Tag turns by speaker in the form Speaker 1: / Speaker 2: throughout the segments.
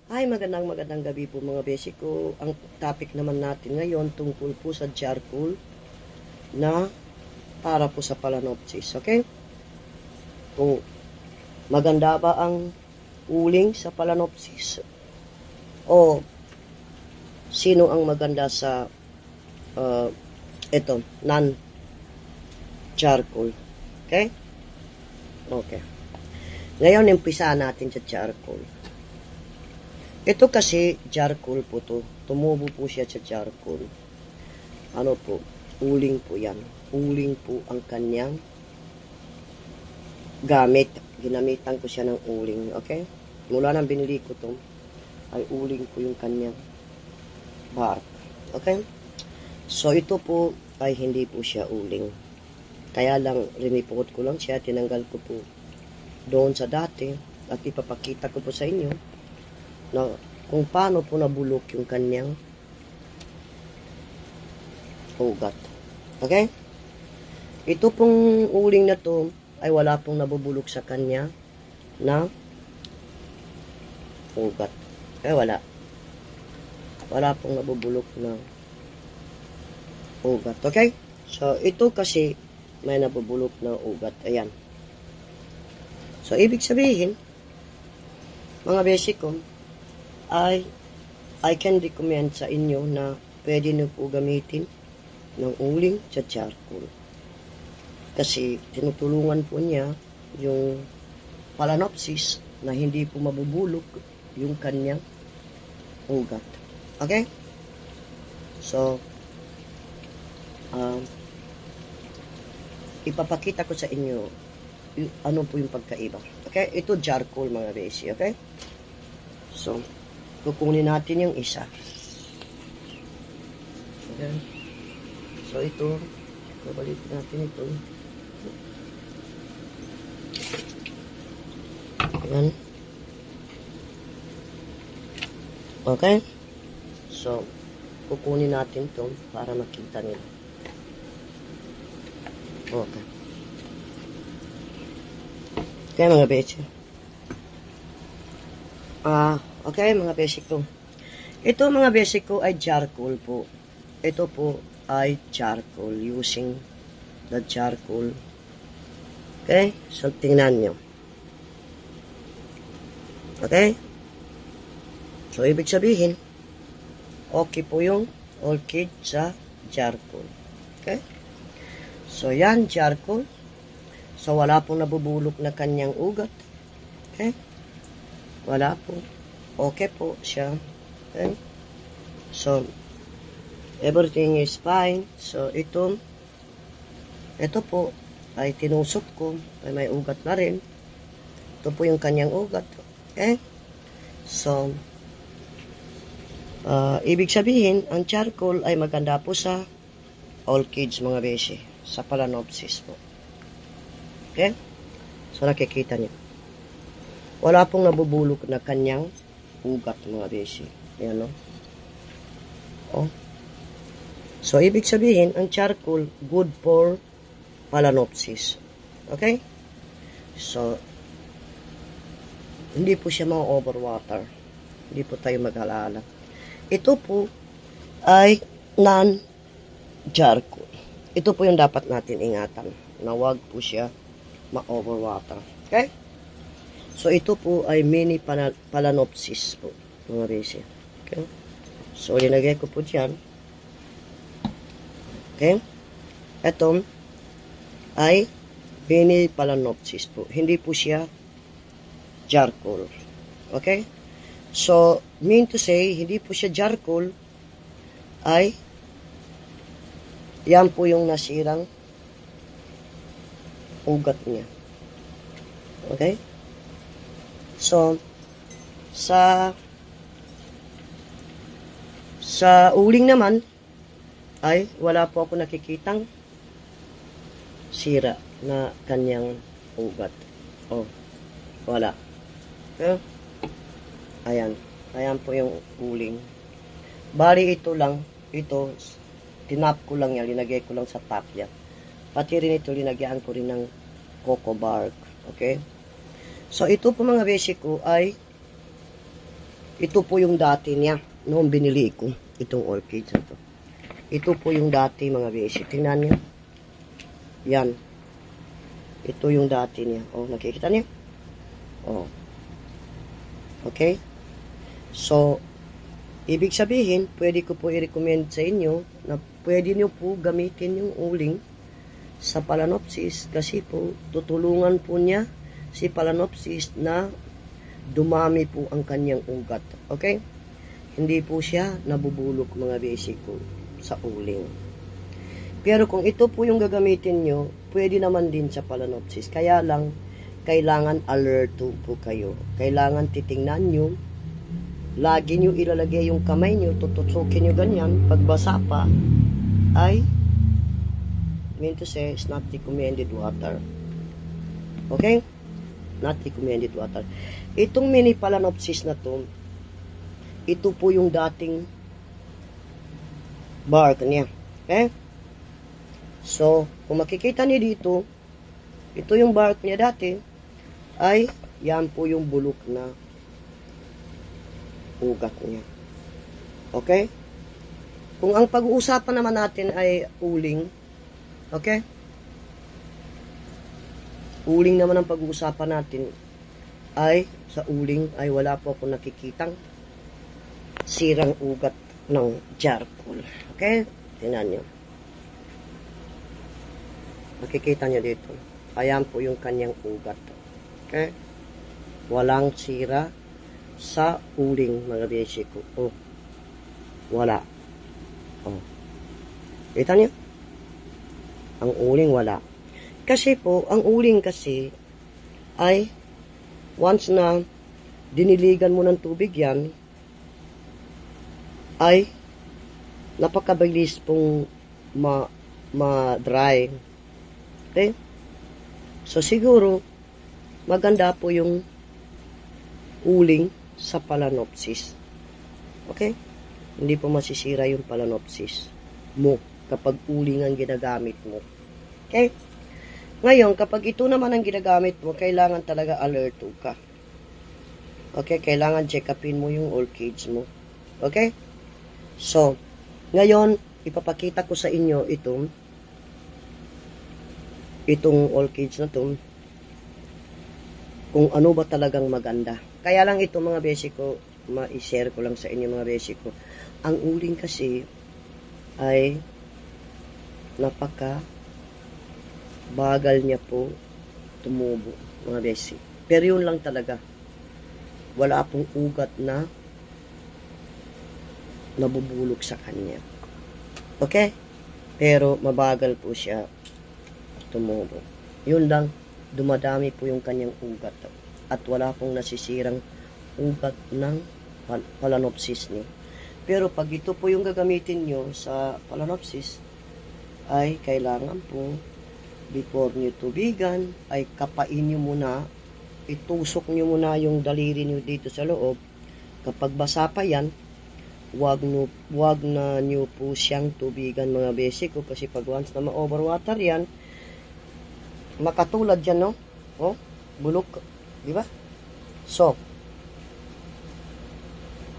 Speaker 1: Ay, magandang gabi po mga besi ko. Ang topic naman natin ngayon tungkol po sa charcoal na para po sa Phalaenopsis. Okay? Kung maganda ba ang uling sa Phalaenopsis? O sino ang maganda sa non-charcoal? Okay? Okay. Ngayon, umpisa natin sa charcoal. Ito kasi, charcoal po to. Tumubo po siya sa charcoal. Ano po? Uling po yan. Uling po ang kanyang gamit. Ginamitan ko siya ng uling. Okay? Mula nang binili ko to, ay uling po yung kanyang bark. Okay? So, ito po ay hindi po siya uling. Kaya lang, rinipot ko lang siya. Tinanggal ko po doon sa dati. At ipapakita ko po sa inyo na kung paano po nabulok yung kanyang ugat. Okay? Ito pong uling na to ay wala pong nabubulok sa kanya na ugat. Wala. Wala pong nabubulok na ugat. Okay? So, ito kasi may nabubulok na ugat. Ayan. So, ibig sabihin, mga basic ko, I can recommend sa inyo na pwede nyo po gamitin ng uling sa charcoal. Kasi tinutulungan po niya yung Phalaenopsis na hindi po mabubulok yung kanyang ugat. Okay? So, ipapakita ko sa inyo ano po yung pagkaiba. Okay? Ito charcoal mga besi. Okay? So, kukunin natin yung isa. Okay. So, ito, babalikin natin ito. Ayan. Okay. So, kukunin natin ito para makita nila. Okay. Okay, mga beche. Okay, mga basic ko. Ito, mga basic ko, ay charcoal po. Ito po ay charcoal. Using the charcoal. Okay? So, tingnan nyo. Okay? So, ibig sabihin, okay po yung orchid sa charcoal. Okay? So, yan, charcoal. So, wala pong nabubulok na kanyang ugat. Okay? Wala po. Okay po siya. Okay? So, everything is fine. So, ito po ay tinusok ko. Ay may ugat na rin. Ito po yung kanyang ugat. Okay? So, ibig sabihin, ang charcoal ay maganda po sa orchids mga besi. Sa Phalaenopsis po. Okay? So, nakikita niyo. Wala pong nabubulok na kanyang ugat mga besi. Ayan, no? Oh. So, ibig sabihin, ang charcoal, good for Phalaenopsis. Okay? So, hindi po siya ma-overwater. Hindi po tayo mag-alala. Ito po ay non-charcoal. Ito po yung dapat natin ingatan. Na wag po siya ma-overwater. Okay? So, ito po ay mini Phalaenopsis po, mga besi. Okay? So, linagay ko po dyan. Okay? Ito ay mini Phalaenopsis po. Hindi po siya charcoal. Okay? So, mean to say, hindi po siya charcoal, ay yan po yung nasirang ugat niya. Okay? So, sa uling naman, ay wala po ako nakikitang sira na kanyang ugat. Oh, wala. Okay? Ayan. Ayan po yung uling. Bali ito lang, ito, tinap ko lang yan, linagay ko lang sa top yan. Pati rin ito, linagyan ko rin ng coco bark. Okay? So, ito po mga basic ko ay Ito po yung dati niya, noong binili ko, itong orchids na to. Ito po yung dati mga beshi. Tingnan niyo. Yan. Ito yung dati niya. Oh, nakikita niyo? Oh. Okay? So, ibig sabihin, pwede ko po i-recommend sa inyo na pwede nyo po gamitin yung uling sa Phalaenopsis kasi po tutulungan po niya si Phalaenopsis na dumami po ang kanyang ugat. Okay? Hindi po siya nabubulok mga basic ko sa uling. Pero kung ito po yung gagamitin nyo, pwede naman din sa Phalaenopsis. Kaya lang, kailangan alert po kayo. Kailangan titingnan nyo. Lagi nyo ilalagay yung kamay nyo, tutusukin nyo ganyan. Pagbasa pa, ay, mean to say, it's not recommended water. Okay? Not recommended water. Itong mini Phalaenopsis na to, ito po yung dating bark niya. Okay? So, kung makikita niyo dito, ito yung bark niya dati, ay, yan po yung bulok na ugat niya. Okay? Kung ang pag-uusapan naman natin ay uling, okay? Uling naman ang pag-uusapan natin ay sa uling ay wala po ako nakikitang sirang ugat ng charcoal. Okay? Tingnan nyo. Nakikita nyo dito. Ayan po yung kanyang ugat. Okay? Walang sira sa uling mga beshi ko. Oh. Wala. Oh. Kita nyo? Ang uling wala. Kasi po, ang uling kasi ay once na diniligan mo ng tubig yan, ay napakabilis pong ma-dry. Okay? So, siguro, maganda po yung uling sa Phalaenopsis. Okay? Hindi po masisira yung Phalaenopsis mo kapag uling ang ginagamit mo. Okay? Ngayon, kapag ito naman ang ginagamit mo, kailangan talaga alert ka. Okay? Kailangan check upin mo yung orchids mo. Okay? So, ngayon, ipapakita ko sa inyo itong orchids na to, kung ano ba talagang maganda. Kaya lang ito mga beshi ko, ma-share ko lang sa inyo mga beshi ko. Ang uling kasi ay napaka bagal niya po tumubo mga beshi. Pero yun lang talaga. Wala pong ugat na nabubulok sa kanya. Okay? Pero mabagal po siya tumubo. Yun lang, dumadami po yung kanyang ugat. At wala pong nasisirang ugat ng Phalaenopsis niyo. Pero pag ito po yung gagamitin nyo sa Phalaenopsis, ay kailangan po before nyo tubigan, ay kapain nyo muna, itusok nyo muna yung daliri nyo dito sa loob. Kapag basa pa yan, wag na nyo po siyang tubigan mga beshi ko, kasi pag once na ma-overwater yan, makatulad yan, no? Oh, bulok, di ba? So,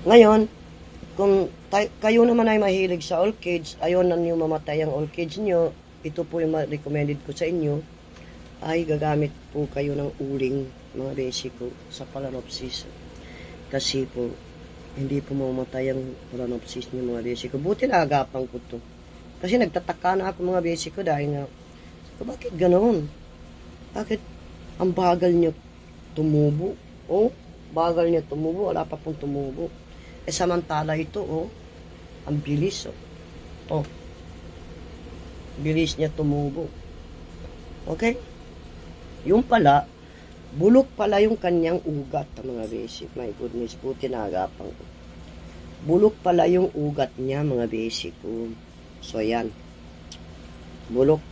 Speaker 1: ngayon, kung kayo naman ay mahilig sa orchids, ayaw na nyo mamatay ang orchids nyo, ito po yung recommended ko sa inyo, ay gagamit po kayo ng uling mga beshi ko sa Phalaenopsis. Kasi po, hindi po mamatay ang Phalaenopsis nyo mga beshi ko. Buti na agapan ko to. Kasi nagtataka na ako mga beshi ko dahil nga, bakit ganoon? Bakit ang bagal nyo tumubo? Oh, bagal nyo tumubo, wala pa pong tumubo. Eh samantala ito, oh, ang bilis, oh. Oh, bilis niya tumubo. Okay? Yung pala, bulok pala yung kanyang ugat, mga beshi. My goodness, buti naagapang ko. Bulok pala yung ugat niya, mga beshi ko. So, yan. Bulok.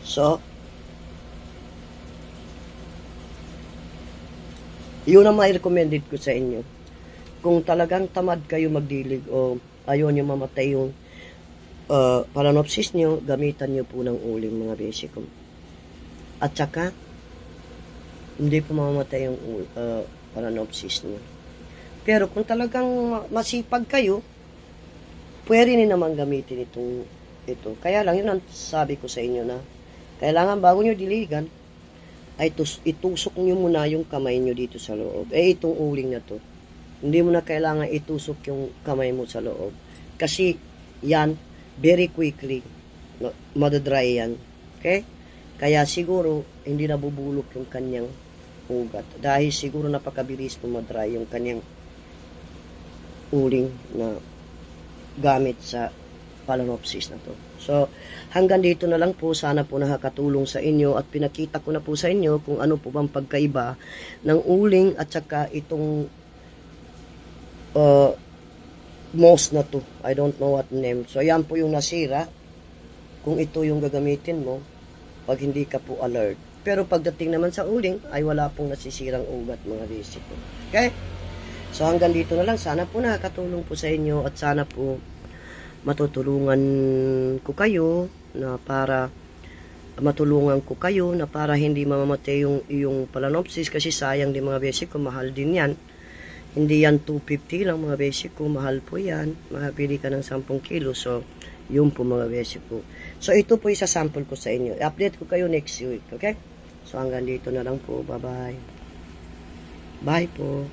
Speaker 1: So, yun ang ma-recommended ko sa inyo. Kung talagang tamad kayo magdilig o ayaw nyo mamatay yung Phalaenopsis nyo, gamitan nyo po ng uling mga beshi ko. At saka, hindi po mamamatay yung Phalaenopsis niyo. Pero kung talagang masipag kayo, pwede din naman gamitin ito. Kaya lang, yun ang sabi ko sa inyo na kailangan bago nyo diligan, ay itusok nyo muna yung kamay nyo dito sa loob. Itong uling na to. Hindi mo na kailangan itusok yung kamay mo sa loob. Kasi yan, very quickly, madadry yan. Okay? Kaya siguro, hindi nabubulok yung kanyang ugat. Dahil siguro napakabilis madry yung kanyang uling na gamit sa Phalaenopsis na to. So, hanggang dito na lang po. Sana po nakakatulong sa inyo at pinakita ko na po sa inyo kung ano po bang pagkaiba ng uling at saka itong moss na to. I don't know what name. So, yan po yung nasira. Kung ito yung gagamitin mo, pag hindi ka po alert. Pero pagdating naman sa uling, ay wala pong nasisirang ugat, mga basic po. Okay? So, hanggang dito na lang. Sana po nakakatulong po sa inyo at sana po matutulungan ko kayo na para hindi mamamatay yung Phalaenopsis kasi sayang din mga basic ko, mahal din yan. Hindi yan 250 lang mga basic ko, mahal po yan. Makapili ka ng 10 kilo. So, yun po mga basic ko. So, ito po isa sample ko sa inyo. Update ko kayo next week, okay? So, hanggang dito na lang po. Bye-bye. Bye po.